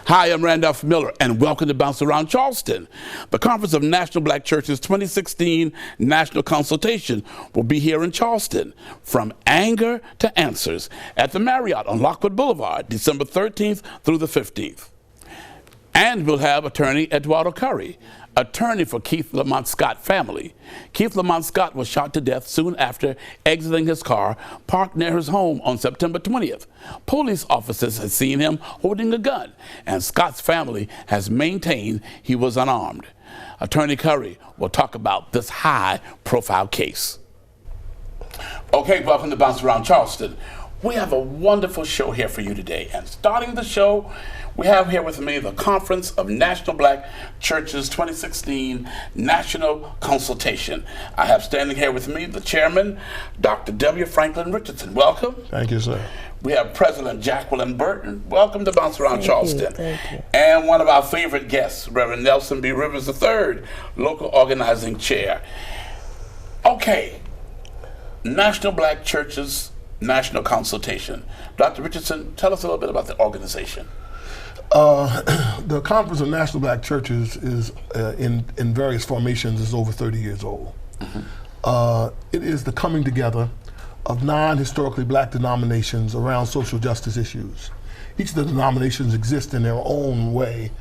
Hi, I'm Randolph Miller, and welcome to Bounce Around Charleston. The Conference of National Black Churches 2016 National Consultation will be here in Charleston from Anger to Answers at the Marriott on Lockwood Boulevard, December 13th through the 15th. And we'll have attorney Eduardo Curry, attorney for Keith Lamont Scott family. Keith Lamont Scott was shot to death soon after exiting his car parked near his home on September 20th. Police officers had seen him holding a gun, and Scott's family has maintained he was unarmed. Attorney Curry will talk about this high-profile case. Okay, welcome to Bounce Around Charleston. We have a wonderful show here for you today, and starting the show, we have here with me the Conference of National Black Churches 2016 National Consultation. I have standing here with me the chairman, Dr. W. Franklin Richardson. Welcome. Thank you, sir. We have President Jacqueline Burton. Welcome to Bounce Around Charleston. Thank you. And one of our favorite guests, Reverend Nelson B. Rivers III, local organizing chair. Okay, National Black Churches National Consultation. Dr. Richardson, tell us a little bit about the organization. The Conference of National Black Churches is in various formations is over 30 years old. Mm-hmm. It is the coming together of non-historically black denominations around social justice issues. Each of the denominations exist in their own way.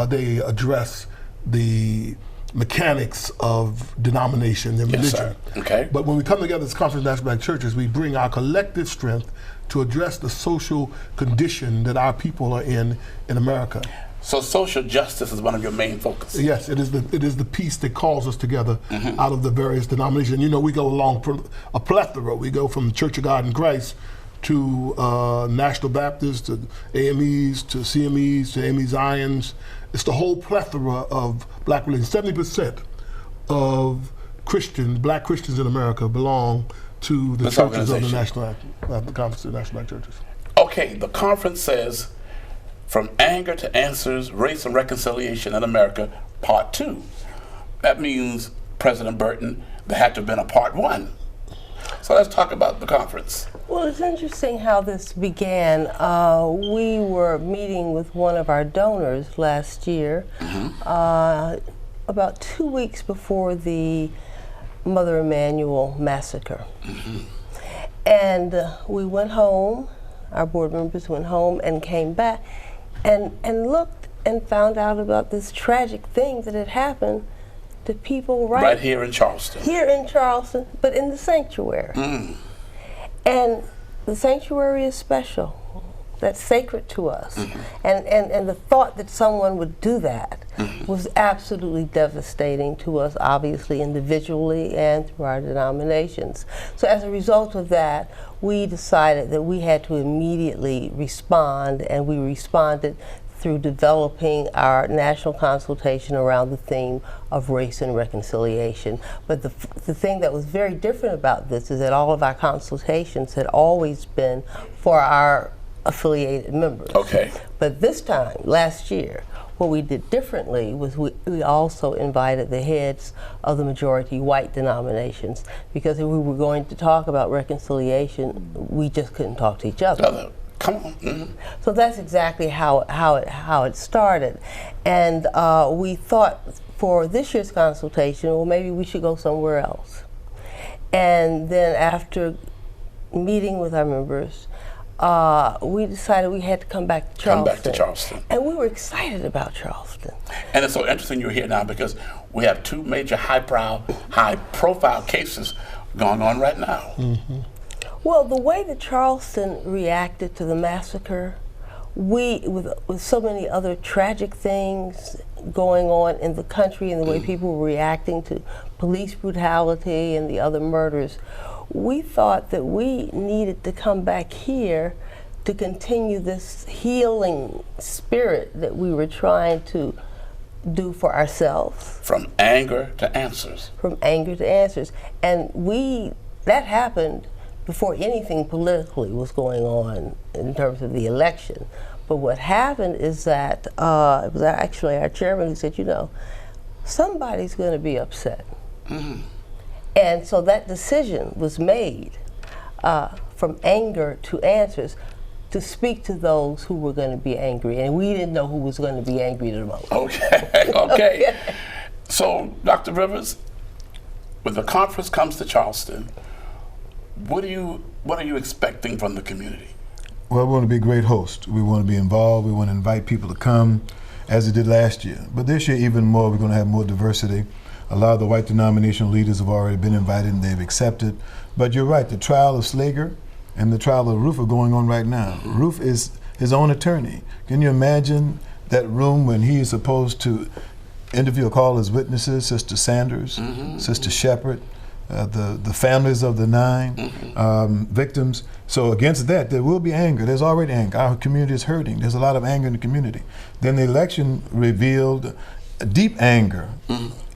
They address the mechanics of denomination and religion. Sir. Okay. But when we come together as Conference of National Black Churches, we bring our collective strength to address the social condition that our people are in America. So social justice is one of your main focuses. Yes, it is the piece that calls us together out of the various denominations. You know, we go along a plethora. We go from Church of God in Christ to National Baptists, to AMEs, to CMEs, to AME Zions. It's the whole plethora of black religions. 70% of black Christians in America belong to the churches of the Conference of National Black Churches. Okay, the conference says, From Anger to Answers, Race and Reconciliation in America, Part 2. That means, President Burton, there had to have been a Part 1. So let's talk about the conference. Well, it's interesting how this began. We were meeting with one of our donors last year, about 2 weeks before the Mother Emanuel massacre. And we went home, our board members went home and came back and looked and found out about this tragic thing that had happened to people right here in Charleston. Here in Charleston, but in the sanctuary. And the sanctuary is special. That's sacred to us. And the thought that someone would do that was absolutely devastating to us, obviously individually and through our denominations. So as a result of that, we decided that we had to immediately respond, and we responded through developing our national consultation around the theme of race and reconciliation. But the thing that was very different about this is that all of our consultations had always been for our affiliated members. Okay. But this time, last year, what we did differently was we also invited the heads of the majority white denominations, because if we were going to talk about reconciliation, we just couldn't talk to each other. Come on. So that's exactly how it started. And we thought for this year's consultation, well, maybe we should go somewhere else. And then after meeting with our members, we decided we had to come back to Charleston. Come back to Charleston. And we were excited about Charleston. And it's so interesting you're here now, because we have two major high-profile cases going on right now. Well, the way that Charleston reacted to the massacre, with so many other tragic things going on in the country and the way people were reacting to police brutality and the other murders, we thought that we needed to come back here to continue this healing spirit that we were trying to do for ourselves. From anger to answers. From anger to answers. And that happened before anything politically was going on in terms of the election. But what happened is that it was actually our chairman who said, you know, somebody's going to be upset. And so that decision was made from anger to answers. to speak to those who were going to be angry, and we didn't know who was going to be angry the most. Okay, okay. So, Dr. Rivers, when the conference comes to Charleston, what are you expecting from the community? Well, we want to be a great host. We want to be involved. We want to invite people to come, as we did last year. But this year, even more, we're going to have more diversity. A lot of the white denominational leaders have already been invited and they've accepted. But you're right, the trial of Slager and the trial of Roof are going on right now. Roof is his own attorney. Can you imagine that room when he is supposed to interview or call his witnesses, Sister Sanders, Sister Shepherd, the families of the 9 victims? So against that, there will be anger. There's already anger. Our community is hurting. There's a lot of anger in the community. Then the election revealed deep anger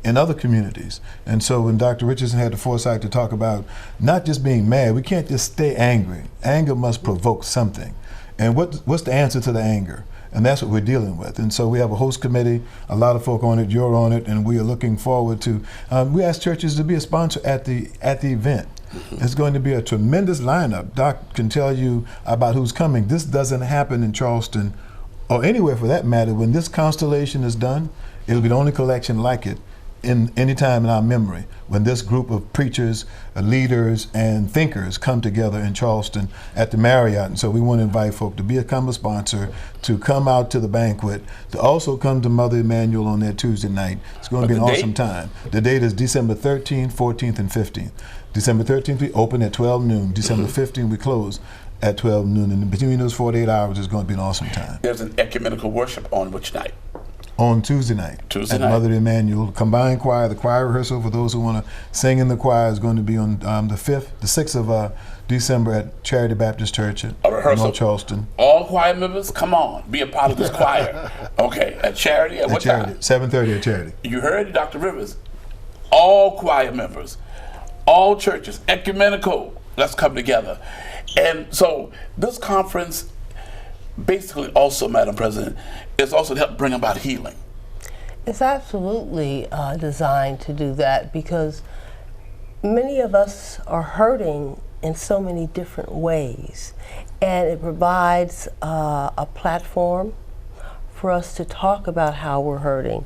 in other communities. And so when Dr. Richardson had the foresight to talk about not just being mad, we can't just stay angry. Anger must provoke something. And what's the answer to the anger? And that's what we're dealing with. And so we have a host committee, a lot of folk on it, you're on it, and we are looking forward to, we ask churches to be a sponsor at the event. It's going to be a tremendous lineup. Doc can tell you about who's coming. This doesn't happen in Charleston, or anywhere for that matter. When this constellation is done, it'll be the only collection like it in any time in our memory, when this group of preachers, leaders, and thinkers come together in Charleston at the Marriott. And so we want to invite folk to become a sponsor, to come out to the banquet, to also come to Mother Emanuel on that Tuesday night. It's going to be an awesome time. The date is December 13th, 14th, and 15th. December 13th, we open at 12 noon. December 15th, we close at 12 noon. And between those 48 hours, it's going to be an awesome time. There's an ecumenical worship on which night? On Tuesday night at Mother Emanuel. Combined choir, the choir rehearsal for those who want to sing in the choir is going to be on the 6th of December at Charity Baptist Church in North Charleston. All choir members, come on, be a part of this choir. Okay, at Charity, at what Charity, time? 7:30 at Charity. You heard Dr. Rivers. All choir members, all churches, ecumenical, let's come together. And so this conference basically also, Madam President, is also to help bring about healing. It's absolutely designed to do that, because many of us are hurting in so many different ways, and it provides a platform for us to talk about how we're hurting,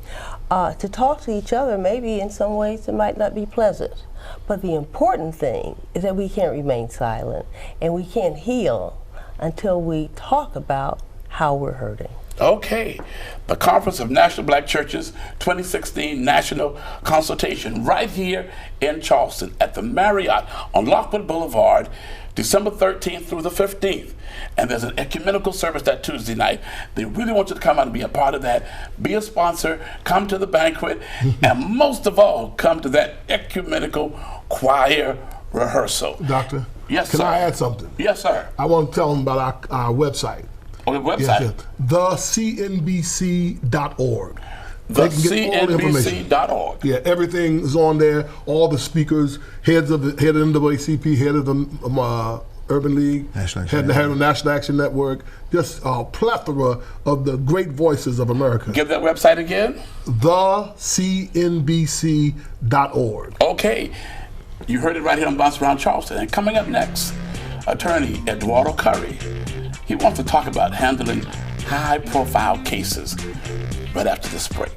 to talk to each other. Maybe in some ways it might not be pleasant, but the important thing is that we can't remain silent, and we can't heal until we talk about how we're hurting. Okay, the Conference of National Black Churches 2016 National Consultation right here in Charleston at the Marriott on Lockwood Boulevard, December 13th through the 15th. And there's an ecumenical service that Tuesday night. They really want you to come out and be a part of that. Be a sponsor, come to the banquet, and most of all, come to that ecumenical choir rehearsal. Doctor? Yes, Can sir. I add something? Yes, sir. I want to tell them about our website. On the website? TheCNBC.org. TheCNBC.org. Yeah, everything is on there. All the speakers, head of NAACP, head of the Urban League, head of the National Action Network, just a plethora of the great voices of America. Give that website again. TheCNBC.org. Okay. You heard it right here on Bounce Around Charleston. And coming up next, attorney Eduardo Curry. He wants to talk about handling high-profile cases right after this break.